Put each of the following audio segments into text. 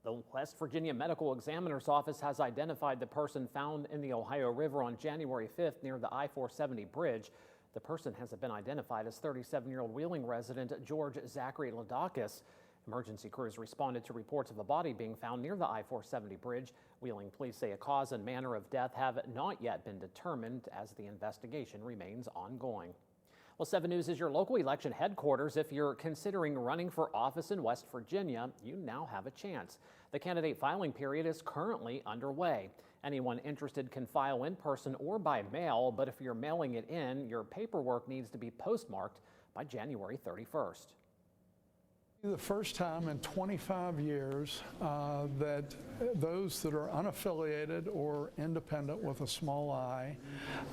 The West Virginia Medical Examiner's Office has identified the person found in the Ohio River on January 5th near the I-470 bridge. The person has been identified as 37-year-old Wheeling resident George Zachary Ladakis. Emergency crews responded to reports of a body being found near the I-470 bridge. Wheeling police say a cause and manner of death have not yet been determined as the investigation remains ongoing. Well, 7 News is your local election headquarters. If you're considering running for office in West Virginia, you now have a chance. The candidate filing period is currently underway. Anyone interested can file in person or by mail, but if you're mailing it in, your paperwork needs to be postmarked by January 31st. The first time in 25 years that those that are unaffiliated or independent with a small I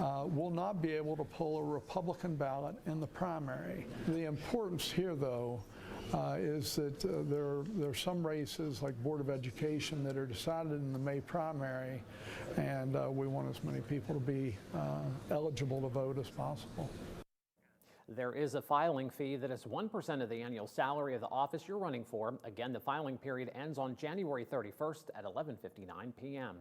will not be able to pull a Republican ballot in the primary. The importance here, though, is that there are some races like Board of Education that are decided in the May primary, and we want as many people to be eligible to vote as possible. There is a filing fee that is 1% of the annual salary of the office you're running for. Again, the filing period ends on January 31st at 11:59 p.m.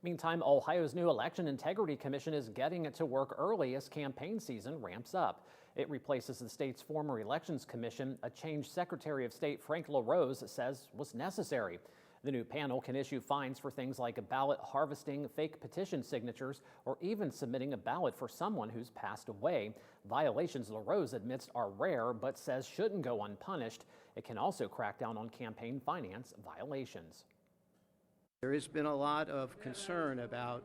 Meantime, Ohio's new Election Integrity Commission is getting to work early as campaign season ramps up. It replaces the state's former Elections Commission, a change Secretary of State Frank LaRose says was necessary. The new panel can issue fines for things like a ballot harvesting, fake petition signatures, or even submitting a ballot for someone who's passed away. Violations LaRose admits are rare, but says shouldn't go unpunished. It can also crack down on campaign finance violations. There has been a lot of concern about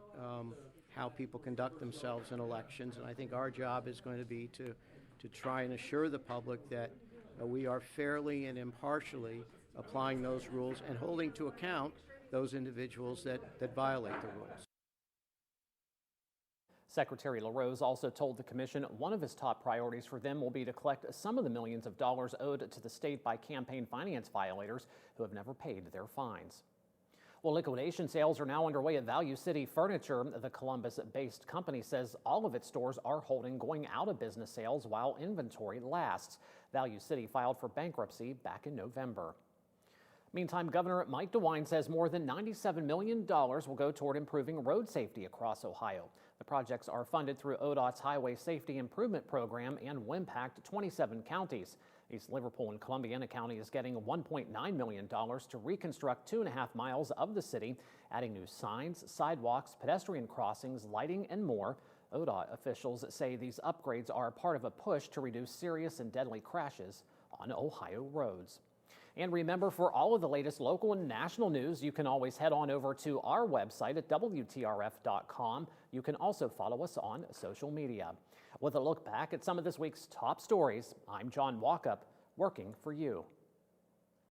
how people conduct themselves in elections, and I think our job is going to be to try and assure the public that we are fairly and impartially applying those rules and holding to account those individuals that violate the rules. Secretary LaRose also told the commission one of his top priorities for them will be to collect some of the millions of dollars owed to the state by campaign finance violators who have never paid their fines. Well, liquidation sales are now underway at Value City Furniture. The Columbus-based company says all of its stores are holding going out of business sales while inventory lasts. Value City filed for bankruptcy back in November. Meantime, Governor Mike DeWine says more than $97 million will go toward improving road safety across Ohio. The projects are funded through ODOT's Highway Safety Improvement Program and will impact 27 counties. East Liverpool and Columbiana County is getting $1.9 million to reconstruct 2.5 miles of the city, adding new signs, sidewalks, pedestrian crossings, lighting, and more. ODOT officials say these upgrades are part of a push to reduce serious and deadly crashes on Ohio roads. And remember, for all of the latest local and national news, you can always head on over to our website at WTRF.com. You can also follow us on social media. With a look back at some of this week's top stories, I'm John Walkup, working for you.